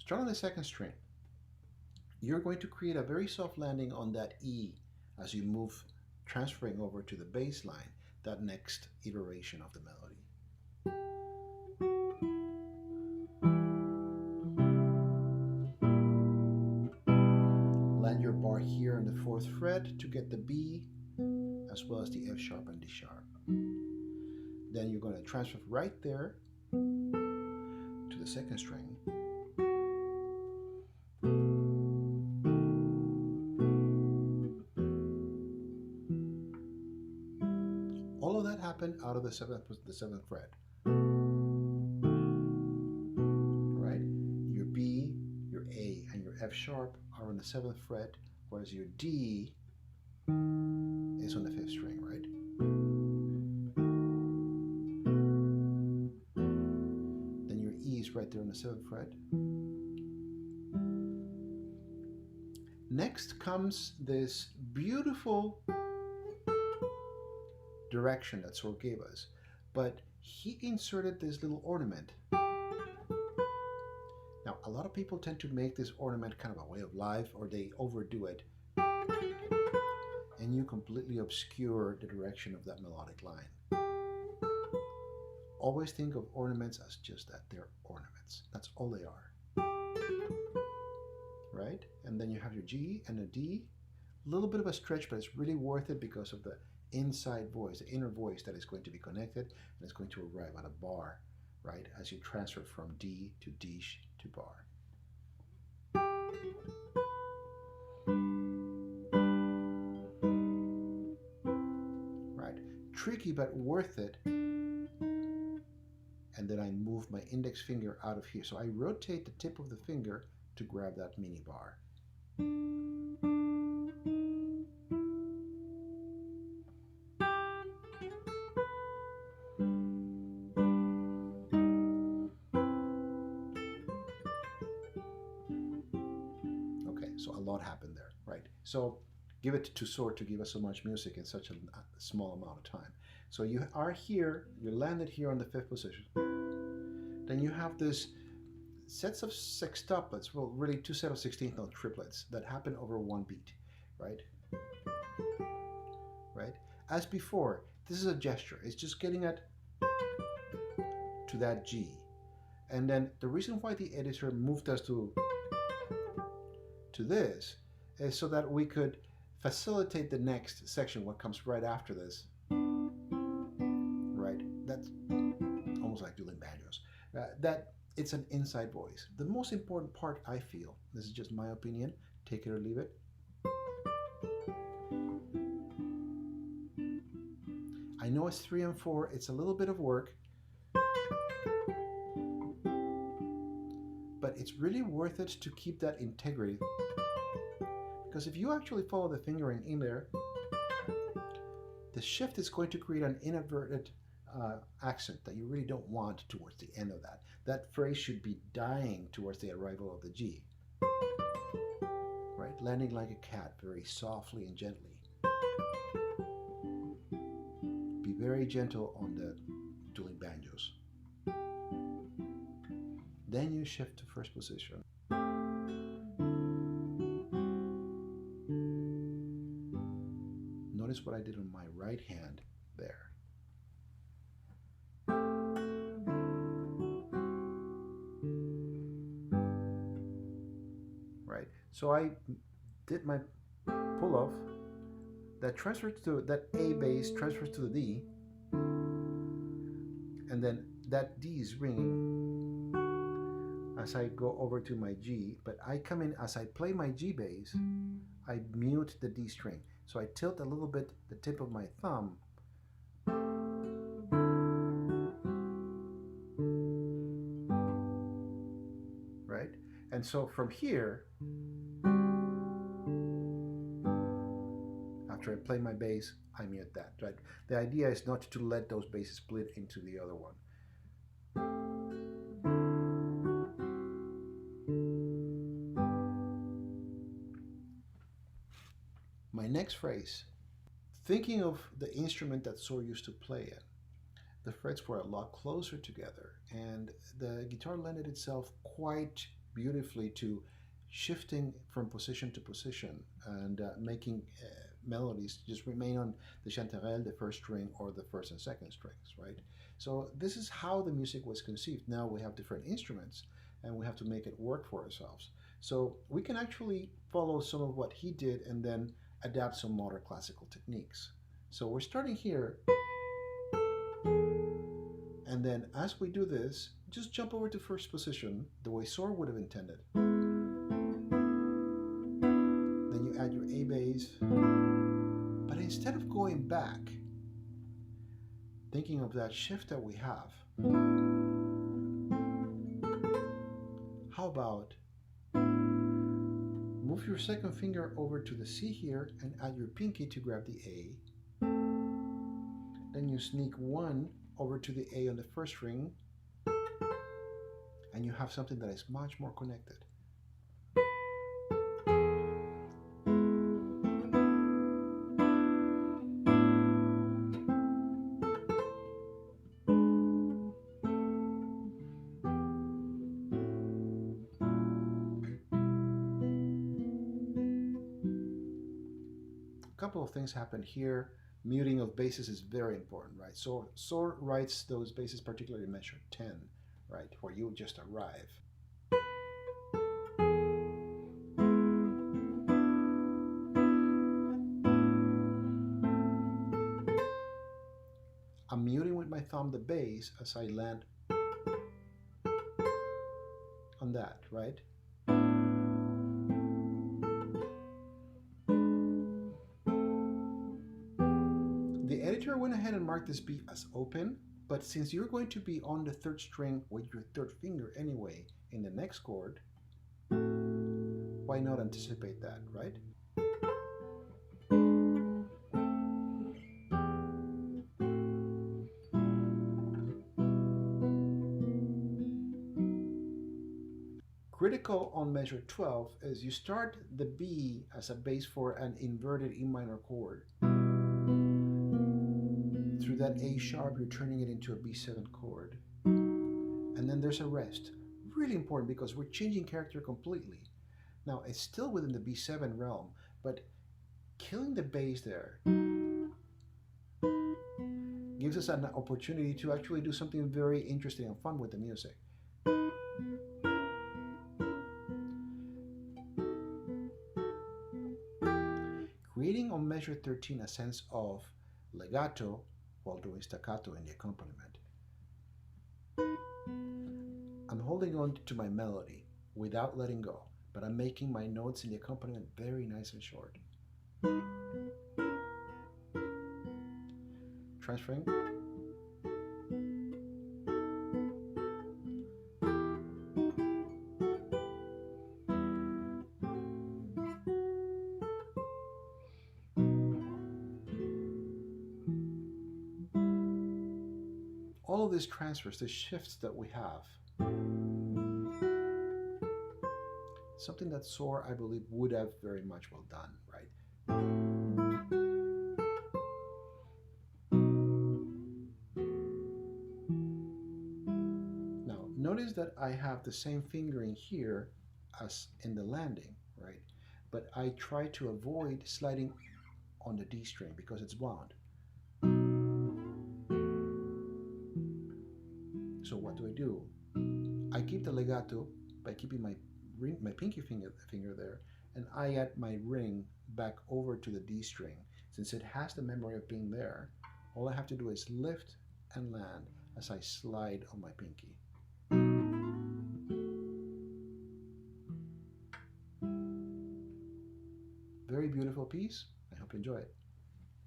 Start on the second string. You're going to create a very soft landing on that E as you move, transferring over to the bass line, that next iteration of the melody. Land your bar here on the 4th fret to get the B, as well as the F sharp and D sharp. Then you're going to transfer right there to the second string. All of that happened out of the seventh fret. Right? Your B, your A, and your F sharp are on the 7th fret, whereas your D is on the 5th string, right? Then your E is right there on the 7th fret. Next comes this beautiful direction that Sor gave us, but he inserted this little ornament. Now, a lot of people tend to make this ornament kind of a way of life, or they overdo it, and you completely obscure the direction of that melodic line. Always think of ornaments as just that. They're ornaments. That's all they are. Right? And then you have your G and a D. A little bit of a stretch, but it's really worth it because of the inside voice, the inner voice that is going to be connected, and it's going to arrive at a bar, right, as you transfer from D to D to bar. Right, tricky but worth it. And then I move my index finger out of here. So I rotate the tip of the finger to grab that mini bar. Okay, so a lot happened there, right? So give it to Sor to give us so much music in such a small amount of time. So you are here, you landed here on the 5th position. Then you have this sets of sextuplets, well, really 2 sets of 16th note triplets that happen over one beat, right? Right? As before, this is a gesture. It's just getting it to that G. And then the reason why the editor moved us to this is so that we could facilitate the next section, what comes right after this. Right? That's almost like dueling banjos. That it's an inside voice. The most important part, I feel, this is just my opinion, take it or leave it. I know it's 3 and 4, it's a little bit of work, but it's really worth it to keep that integrity. Because if you actually follow the fingering in there, the shift is going to create an inadvertent accent that you really don't want towards the end of that. That phrase should be dying towards the arrival of the G. Right? Landing like a cat, very softly and gently. Be very gentle on the dueling banjos. Then you shift to 1st position. Notice what I did on my right hand there. Right, so I did my pull off that transfers to that A bass, transfers to the D, and then that D is ringing as I go over to my G, but I come in as I play my G bass, I mute the D string. So I tilt a little bit the tip of my thumb right? And so from here, after I play my bass, I mute that, right? The idea is not to let those basses split into the other one. My next phrase, thinking of the instrument that Sor used to play in, the frets were a lot closer together and the guitar lended itself quite beautifully to shifting from position to position and making melodies just remain on the chanterelle, the first string, or the first and second strings, right? So this is how the music was conceived. Now we have different instruments and we have to make it work for ourselves. So we can actually follow some of what he did and then adapt some modern classical techniques. So we're starting here, and then as we do this, just jump over to first position the way Sor would have intended. Then you add your A bass, but instead of going back, thinking of that shift that we have, how about move your second finger over to the C here and add your pinky to grab the A. Then you sneak one over to the A on the first string, and you have something that is much more connected. A couple of things happen here. Muting of basses is very important, right? So Sor writes those basses particularly in measure 10, right, where you just arrive. I'm muting with my thumb the bass as I land on that, right? The editor went ahead and marked this beat as open, but since you're going to be on the third string with your third finger anyway in the next chord, why not anticipate that, right? Critical on measure 12 is you start the B as a base for an inverted E minor chord. Through that A sharp, you're turning it into a B7 chord. And then there's a rest. Really important because we're changing character completely. Now, it's still within the B7 realm, but killing the bass there gives us an opportunity to actually do something very interesting and fun with the music. Creating on measure 13 a sense of legato while doing staccato in the accompaniment. I'm holding on to my melody without letting go, but I'm making my notes in the accompaniment very nice and short. Transferring. All of these transfers, the shifts that we have, something that Sor, I believe, would have very much well done, right? Now, notice that I have the same fingering here as in the landing, right? But I try to avoid sliding on the D string because it's wound. So what do? I keep the legato by keeping my pinky finger there, and I add my ring back over to the D string. Since it has the memory of being there, all I have to do is lift and land as I slide on my pinky. Very beautiful piece. I hope you enjoy it.